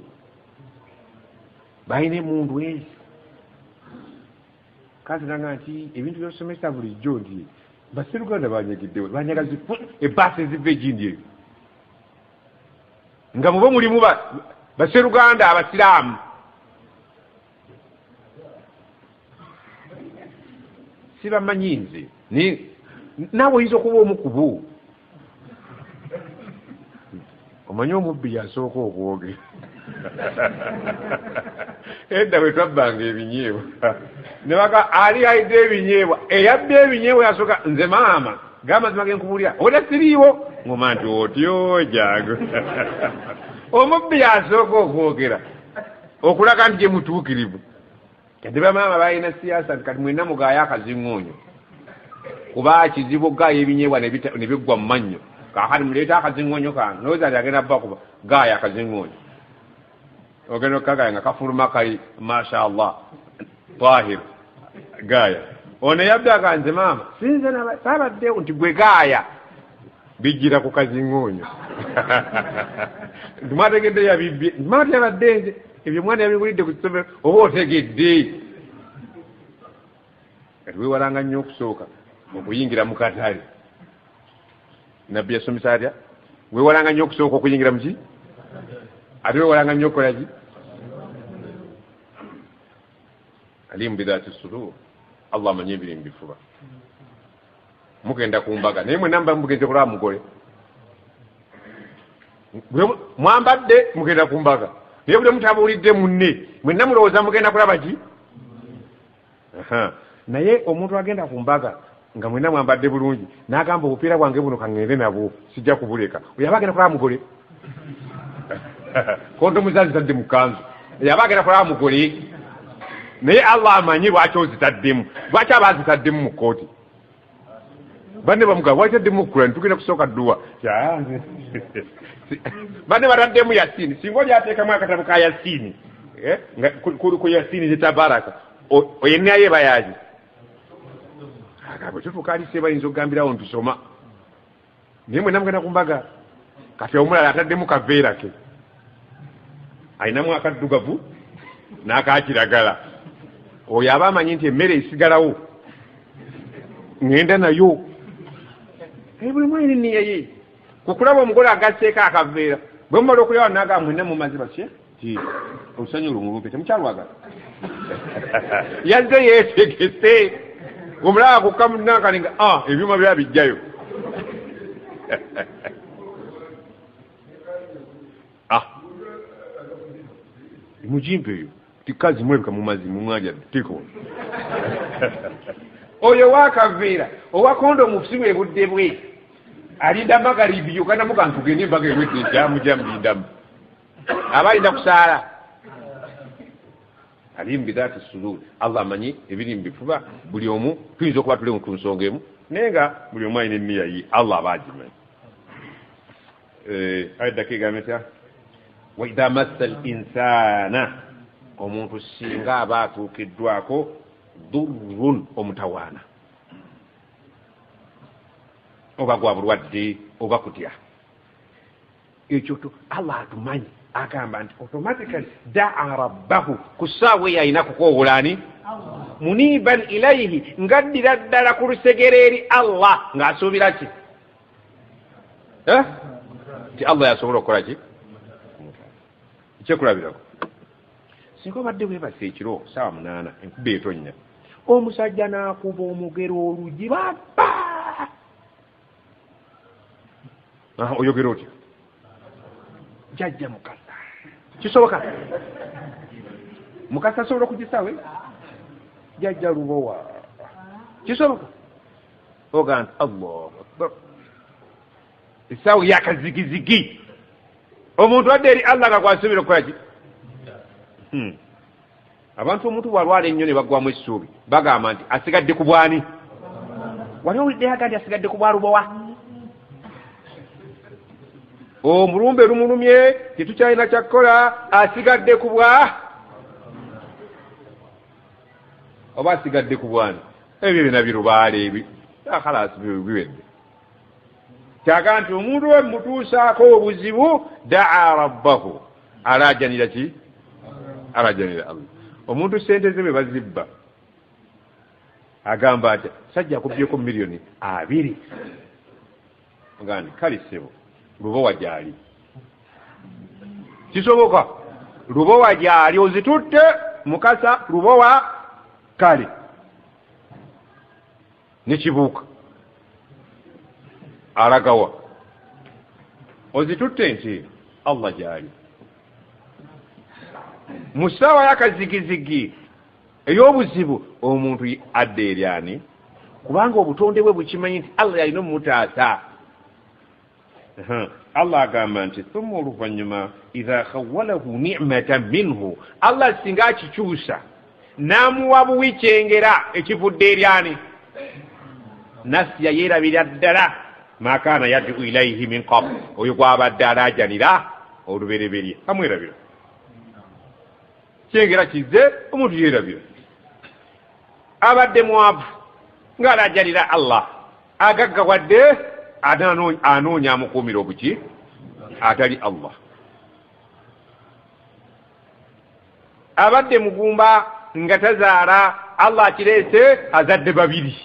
Speaker 1: balina emundu ezi kazi nanga nti ebintu byosomesa bulijjo nti basiruganda banyagiddewe banyaga ebaasi eziva egindi eyo nga mubo mulimu baseruganda abasiraamu sibamanyi nze naawe oyinza okuba omukubu omanyi omubbi yasooka okwogera edda bwe twabbanga ebinyeebwa ne baka ali ayidde ebinyeebwa eyabba ebinyeebwa yasooka nze maama gamazima genkubulira oda siriiwo ngoma nti otyo jago omubbi yasooka okwogera okulaga nti gye mutuukirivu kati bamaama balina siyaasa kati mwenna mugaayo akaziŋŋoonyo kuba kizibu gaayo ebinyeebwa ne biggwa mu mannyo kakati muleeta akaziŋŋoonyo kange noweza nti agenda bba kuba gaayo akaziŋŋoonyo ogenda okukagaya nga kafuluma kali masha allah tahir gaaya ono yabdaga nze maama sinze sabaddewo nti gwe gaaya bijjira ku kaziŋŋoonyo ntimwategedde yabibbye ntimwati yabadde nze ebyo mwana yabigulidde ku kisomero oba otegedde kati weewalanga nnyo okusooka okuyingira mu katale nabbi yasomesa atya weewalanga nnyo okusooka okuyingira muki ate weewalanga nnyo okukolaki alimu bidhaati sudur allah amanyi ebiri mu bifuba mugenda ku mbaga naye mwenna muba mugenze kulaba mugole mwambadde mugenda ku mbaga naye buli mutabuulidde munne mwenna mulowooza mugenda kulaba ki naye omuntu agenda ku mbaga nga mwenna mwambadde bulungi n'agamba obupiira bwange buno kaŋŋende nabwo sijja kubuleka oyo aba agenda kulaba mugole kondomu zazitadde mu kanzu oyo aba agenda kulaba mugole naye allah amanyi lwaki ozitaddemu lwaki aba azitaddemu mu kooti banne bamugamba wataddemu okukulani tugenda kusooka dduwa banne bataddemu yasini singa oli ateekamu akatabu ka yasini ku yasini zitabaraka oyennaye bayaji agamba tutuuka alise bayinza okugambirawo ntusoma naye mwenna mugenda ku mbaga kati omulala ataddemu kaveera ke ayinamu akaddugavu n'akakiragala oyo aba amanyi nti emmere esigalawo ŋŋenda nayo buli mwini niyaye kukulaba omugole agasseeko akaveera bwe mumala okulyawo naga mwenna mumaze bakye ti olusanyu lumulumpe temukyalwagala yazze yeetegese omulaba kukamunakalinga ebyuma byaba bijjayo mujimpe eyo tikazi mwebika mumazimu mwaja tiko oyo wakaveera owakonda omufusibu ebudde bwe alinda magalibi yokana mukantugende embaga ewedde ekyamujamulindamu aba alinda kusaala alimu bidhaati sudur allah amanyi ebiri mu bifuba buli omu tuyinza okuba tuli ku nsonga emu naye nga buli omu alina enniya yi allah aba agimanyi ayidako egambe tya wa idha massa al insana omuntu singa aba atuukiddwako durrun omutawaana oba gwa bulwadde oba kutya ekyo allah atumanyi agamba nti automatically daa rabbahu ku ssaawa eyo ayina kukoowulani muniban ilaihi ngaddira ddala ku lusegere eri allah ng'asuubira ki nti allah yasobola okukola ki ekyekulabirako singa obadde bwebasa ekiro saawa 8 enkuba etonnya omusajja n'akuba omugero olugi baba oyogera otya jajja mukasa kisoboka mukasa asobola okugisawe jajja lubowa kisoboka oga nti allahu akbar essaawa yakazigizigi omuntu wadde eri allah nga kwasobera okukola ki abantu omuntu bwalwala ennyo ne baggwamu essuubi bagamba nti asigadde ku bwani wali owulidde yaga nti asigadde ku bwalubowa omulumbe lumulumye tetukyalina kyakkola asigadde ku bwa oba asigadde ku bwani ebyo byona birubaala ebi akalasi biwedde kyaga nti omuntu we mutuusaako obuzibu daa rabbahu alajanira ki alajanira allah omuntu sente ze bwe bazibba agamba ati sajja akubyeko miliyoni 2 ogandi kale sebo lubowa gyali kisoboka lubowa gyali ozitutte mukasa lubowa kale nekibuuka alagawa ozitutte nti Allah gyali mu ssaawa y'akazigizigi ey'obuzibu omuntu adde eryani kubanga obutonde bwe bukimanyi nti Allah yalina omutaasa. Allah agamba nti thumma oluvannyuma idha khawwalahu ni'matan minhu Allah singa akikyusa n'amuwa buwi kyengera ekivudde eryani nasiya yeerabira ddala makaana yad'u ilayhi min qabl oyo gwabadde alaajanira olubereberye amwerabira kyengera kizze omuntu yeerabira abadde mwavu ng'alaajanira Allah agaggawadde anoonya amukuumira obuki atali Allah abadde mugumba nga tazaala Allah akireese azadde babiri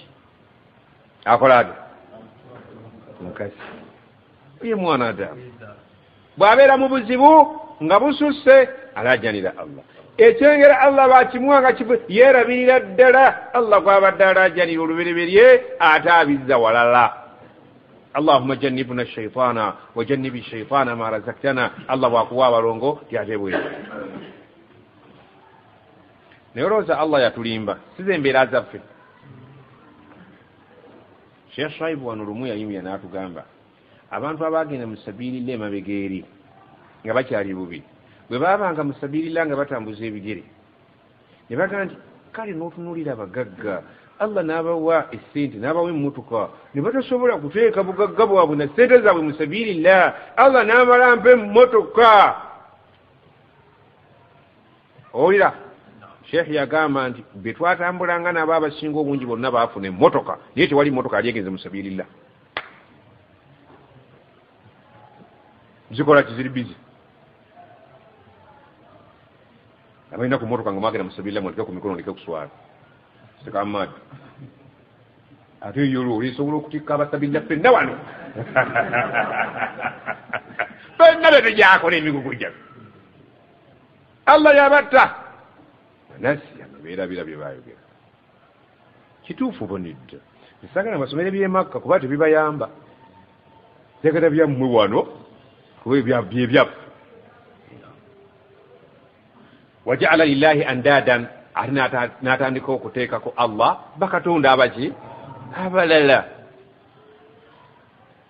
Speaker 1: akolaade mukazi ye mwana Adamu bw'abeera mu buzibu nga bususse alaajanira Allah ekyengera Allah bakimuwa nga yeerabirira ddala Allah gw'abadde alaajanira olubereberye ate abizza walala. Allahumma jannibna ash-shaytana wa jannibi ash-shaytana ma razaqtana. Allah bwakuwa abalongo tyate bwezi naye olowooza Allah yatulimba size embeera zaffe. Sheikh Shaibu wano lumu yayimya n'atugamba abantu abagenda mu sabiilillah emabega eri nga bakyali bubi bwe baabanga mu sabiilillah nga batambuza ebigere ne bagamba nti kale n'otunuulira abagagga Allah n'abawa essente n'abawa emmotoka ne batasobola kuteeka bugagga bwabwe na ssente zaabwe mu sabiilillah Allah n'amala mpa emmotoka. Owulira Sheikh yagamba nti be twatambulanga nabo abasinga obungi bonna baafuna emmotoka naye tewali mmotoka yali egenze mu sabiilillah. Zikola kiziri bizi abalina ku mmotoka nga mwagenda mu sabiilillah mwaleke ku mikono oleke kuswala sekamadi ate yolo olisobola okutikka abasabiilillah ffenna wano ffenna betejakola emigugu gyaffe Allah yabatta nasiya beerabira bye baayogera kituufu bonidda esagala basomere by'emakka kuba tebibayamba tegata byammwe wano kuba byebyaffe. Waja'ala lillahi andadan ate n'atandika okuteekako Allah bakatonda abaki abalala.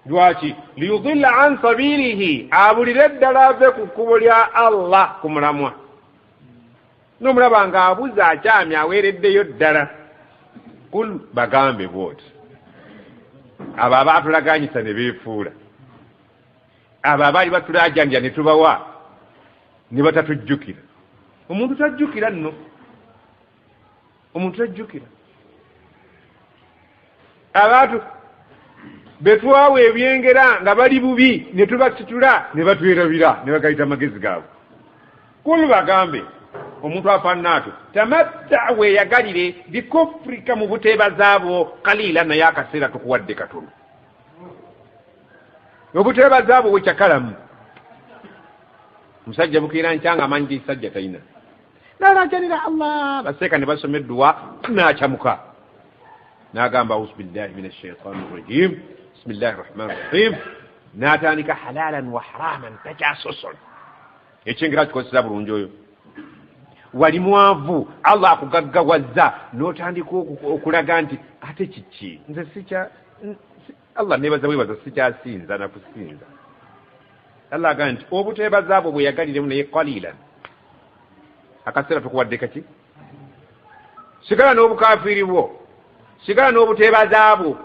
Speaker 1: Lwaki? Liyudilla an sabilihi abulire ddala ave ku kkubo lya Allah ku mulamwa. N'omulaba ng'abuza akyamye aweereddeyo ddala. Kul bagambe bwoti abo abaatulaganyisa ne beefuula abo abaali batulaajanira ne tubawa ne batatujjukira. Omuntu tajjukira nno omuntu tajjukira abantu betwawe ebyengera nga bali bubi ne tubasitula ne batwerabira ne bagayita magezi gaabwe. Kulu bagambe omuntu afaanaato tamatta weeyagalire bikufrika mu buteebazaabo kalila naye akaseera tukuwadde katono. Obuteebazaabo wekyakalamu musajja bukiira nkyanga amanyi sajja talina n'alaajanira Allah baseeka ne basoma edduwa n'akyamuka n'agamba auzu billahi min ash-shaytaani rajim bismillahi rahmani rahim n'atandika halalan wa haraman takyasosola. Ekyengera kikozesa bulungi oyo wali mwavu Allah akugaggawazza n'otandika okulaga nti ate kiki nze sikya Allah nebaza webaza sikyasinza nakusinza. Allah agamba nti obuteebazaabo bweyagaliremu naye qalilan akaseera tukuwadde kaki sigala n'obukafiiri bwo sigala n'obuteebazaabo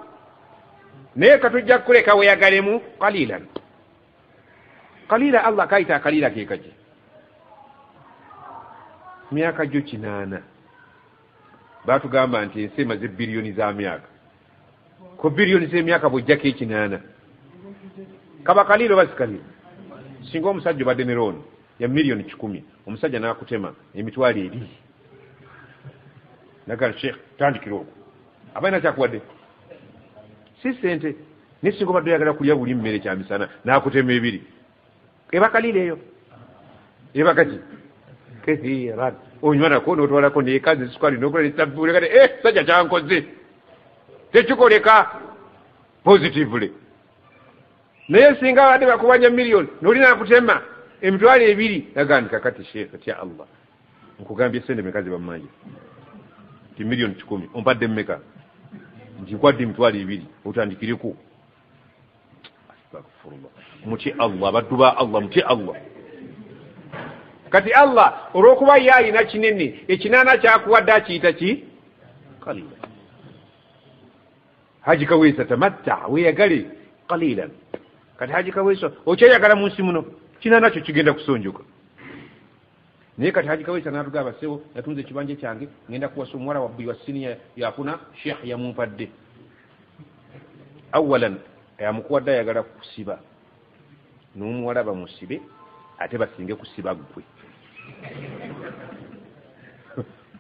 Speaker 1: naye katujja kukuleka weyagalemu qalilan. Qalila Allah kayita akalira ke kaki myaka gyo 8 batugamba nti ensi emaze biliyoni za myaka ko biliyoni z'emyaka bw'ojjako 8 kaba kaliro basi kaliro singa omusajja obadde ne looni ya miliyoni 10 omusajja n'akutema emitwalo 2 nagala Sheikh tandikira okwo abaina kyakuwadde si sente nesinga obadde oyagala kulya buli mmere kyamisana n'akutema 2 eba kaliro eyo yebakati kathiran onywana ko notwala ko ne kazi sukali nokola tabule kati sajja kyankoze tekikoleka positively naye singa wadde bakubanja million nolina kutema emitwalo 2 yagandika kati sheikh ya Allah nkugambye sende mekazi bamanje ti million 10 ompadde mmeka ndikwadde emitwalo 2 otandikireko astaghfirullah muti Allah baduba Allah muti Allah kati Allah olwokuba yalina kinene ekinana kyakuwadde akiyita ki qalila haji kawesa tamatta weyagale qalilan kati haji kawesa okyayagala mu nsi muno kinana kyo kigenda kusonjoka naye kati haji kawesa n'atugamba sebo yatunze ekibanja kyange ngenda kuwasa omuwala wabbi wa siniya yafuna sheikh yamumpadde awalan yamukuwadde ayagala kusiba n'omuwala bamusibe ate basinge kusiba gwe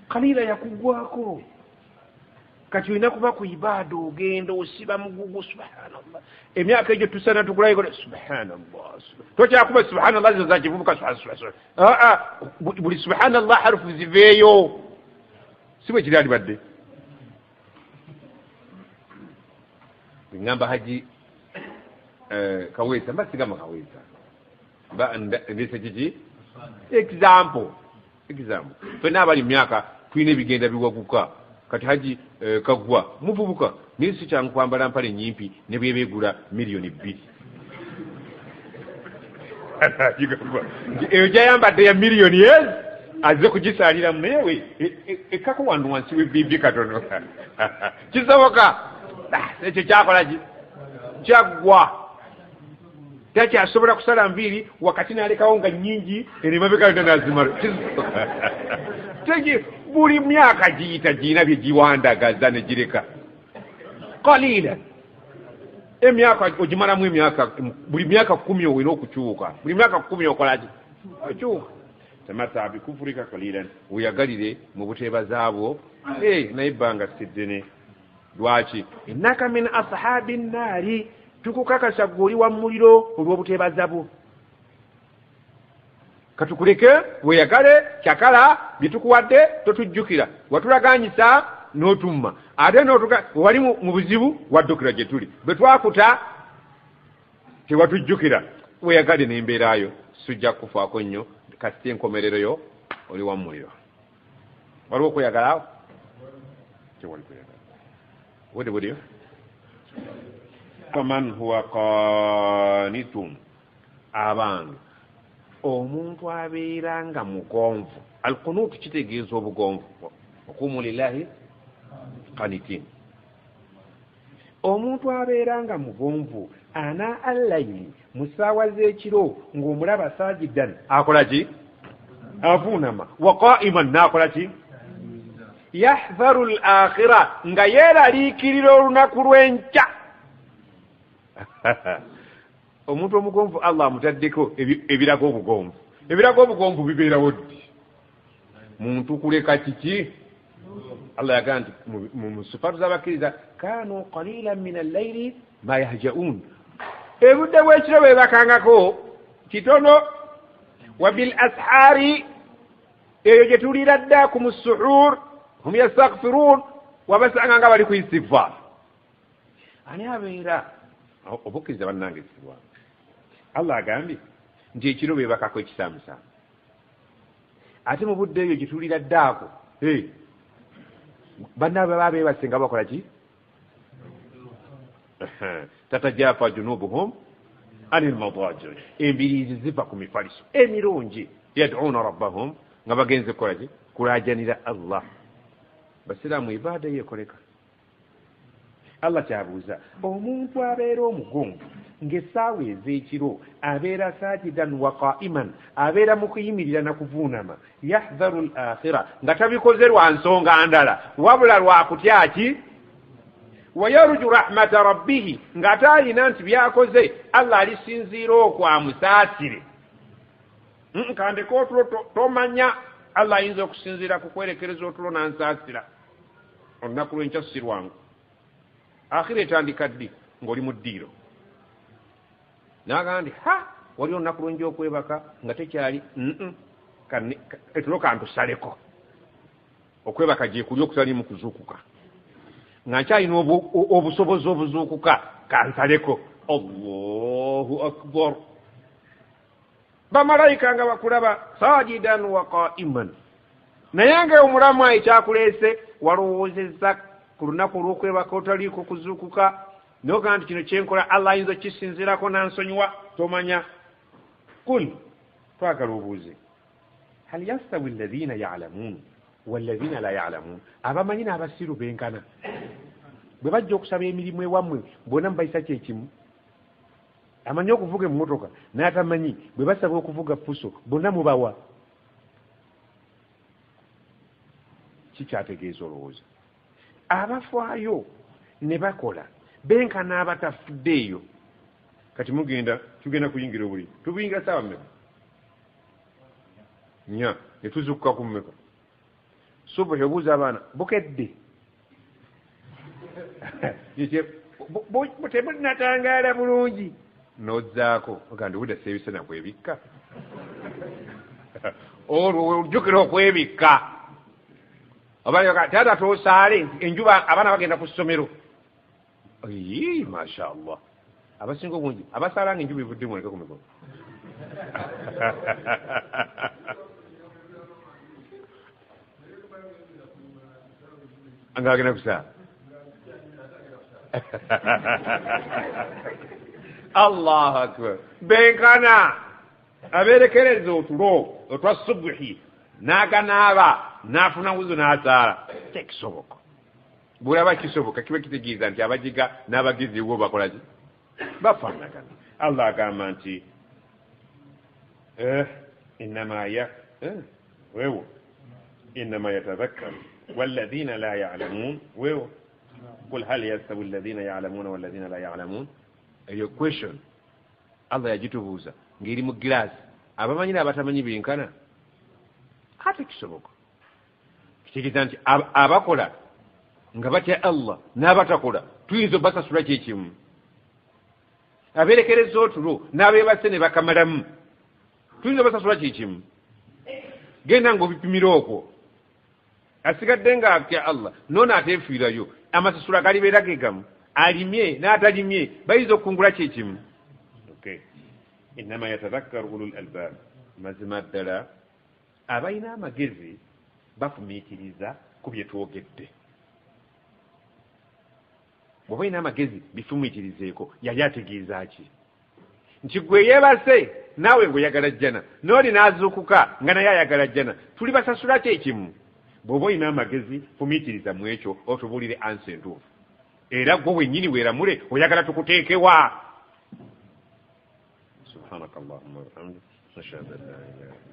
Speaker 1: kalira yakugwako kati olina kuba ku ibada ogenda osiba mugugu subhanallah emyaka egyo tusana tukulayo subhanallah tokyakuba subhanallah zo zakivubuka buli subhanallah harufu ziveeyo si bwe kiri alibadde ngamba haji kawesa mba sigama kawesa mba ndese kiki example fena abali myaka tulina ebigenda biwaguka kati haji kagwa muvubuka naye si kyangu kwambala mpale nyimpi ne bwebegula million 2 eyo gyayambadde ya million years azze kugisaliramu nayewe ekako wandu wansi webibi katono kisoboka ekyo kyakolaki kyaggwa takyasobola kusala nviiri wakati nalekawo nga nyingi erimabekayona nazimala tegi buli myaka giyita giyina bye giwandagaza ne gireka qalila emyaka ogimalamu emyaka buli myaka 10 owina okukyuka buli myaka 10 okolaki okyuka tamata bikufurika qalilan uyagalire mu buteebazaabwo naye ebbanga siddene lwaki innaka min ashabi nnaari tukukakasa gwe wa muliro olw'obuteebazabwo katukuleke weyagale kyakala bitukuwadde totujjukira watulaganyisa n'otumma ate wali mu buzibu waddukira gye tuli bwe twakuta tewatujjukira weyagale n'embeerayo sujja kufaako nnyo kasita enkomerero yo oli wa muliro waliwo okweyagalaawo tewali kweyagala wode budiyo faman huwa qanitun abange omuntu abeera nga mugonvu alqunutu kitegeeza obugonvu okumu lillahi qanitin omuntu abeera nga mugonvu ana allayli mu ssaawa z'ekiro ng'omulaba sajidan akola ki avuunama wa qa'iman n'akola ki yahdharu al-akhira nga yeeraliikirira olunaku lw'enkya omuntu omugonvu Allah amutaddeko ebiraga obugonvu bibeerawo ddi muntu kuleka kiki Allah yagamba nti mu sifatu z'abakkiriza kanu qalilan min al-layli ma yahja'un ebudde bw'ekiro beebakangako kitono wa bil ashari eyo gye tulira dda ku musuhur hum yastaghfirun wabasanga nga bali ku istighfar ani abeera obukkiriza bannange sirwa Allah agambye nti ekiro beebakako ekisaamusaamu ate mu budde ebyo gye tulira ddaako bannaabwe babeebasenga bakola ki tatajafa junubuhum anil madaji embiriizi ziva ku mifaliso emirungi yad'una rabbahum nga bagenze kukola ki kulaajanira Allah basiraamu ibaada yeekoleka Allah kyabuuza omuntu abeera omugonvu ng'essaawa ez'ekiro abeera sajidan wa qa'iman abeera mu kuyimirira na kuvuunama yahdharu al-akhira nga tabikoze lwa nsonga ndala wabula lwa kutya ki wa yarju rahmata rabbihi ng'ate alina nti byakoze Allah alisinziira okwamusaasire kandeka otulo tomanya Allah ayinza okusinziira ku kwerekereza otulo n'ansaasira olunaku lw'enkya sirwangu akhira etandika ddi ng'oli mu ddiiro n'agamba nti wali olunaku lungi okwebaka nga tekyali etulo kantusaleko okwebaka gye kuli okutalimu kuzuukuka nga nkyalina obusobozi obuzuukuka kansaleko. Allahu akbar. Bamalayika nga bakulaba sajidan wa qaiman, naye nga omulamu ekyakuleese walowoozezza ku lunaku olw'okwebaka otaliiko kuzuukuka noga nti kino kyenkola Allah ayinza okisinzirako nansonyiwa, tomanya. Kul, twagala obuuze, hal yastawi alladhina ya'lamuun walladhina la ya'lamuun, abamanyi n'abasiru benkana? Bwe bajja okusaba emirimu ewammwe bonna mubayisa kyekimu? Amanyi okuvuga emmotoka n'atamanyi bwe basaba okuvuga puso bonna mubawa? Kikyategeeza olowooza abafaayo ne bakola benkana abatafuddeeyo. Kati tugenda kuyingira obuli, tubuyingira saawa mmeka? Nya netuzukka ku mmeka? Subuhi obuuza abaana bukedde temunatangaala bulungi nozzaako ogandi budda seebisana kwebikka olwo ojjukira okwebikka. Taata toosaale enjuba abaana bagenda ku ssomero. Masha Allah, abasinga obungi abasaala nga enjuba evudde mwoleke ku mikono. Angagenda kusaala. Allahu akbar. Benkana aberekereza otulo otwa subuhi n'aganaaba n'afuna wuzo n'asaala. Tekisoboka. Bw'olaba kisoboka kiba kitegeeza nti abajiga n'abagizi wo bakola ki? Bafaanagana. Allah agamba nti innama yatadhakkaru walladhina la ya'lamun. Wewo qul hal yastawi alladhina ya'lamuna walladhina la ya'lamun. Eyo question Allah yagitubuuza ng'eri mu giraasi. Abamanyi n'abatamanyi benkana? Ate kisoboka. Kitegeeza nti abakola nga batya Allah n'abatakola tuyinza obasasula kyekimu. Abeerekereza otulo n'abeebase ne bakamalamu tuyinza obasasula kyekimu. Genda ng'obipimira okwo, asigadde nga atya Allah noono ateefiirayo, amasasula galibeera ge gamu. Alimye n'atalimye bayinza okukungula kyekimu. Innama yatadhakkaru ulul albaab. Mazima ddala abalina amagezi bafumiitiriza ku bye twogedde. Bw'oba olina amagezi bifumiitirizeeko, yali ategeeza ki? Nti gwe yeebase naawe ng'oyagala jjana, n'oli n'azuukuka nga naye ayagala jjana, tuli basasula kyekimu. Bw'oba olina amagezi fumiitiriza mu ekyo otubuulire ansi entuufu. Era gwe wennyini weeramule oyagala tukuteekewa. Subhanakallahumma wa bihamdika, ashhadu an la ilaha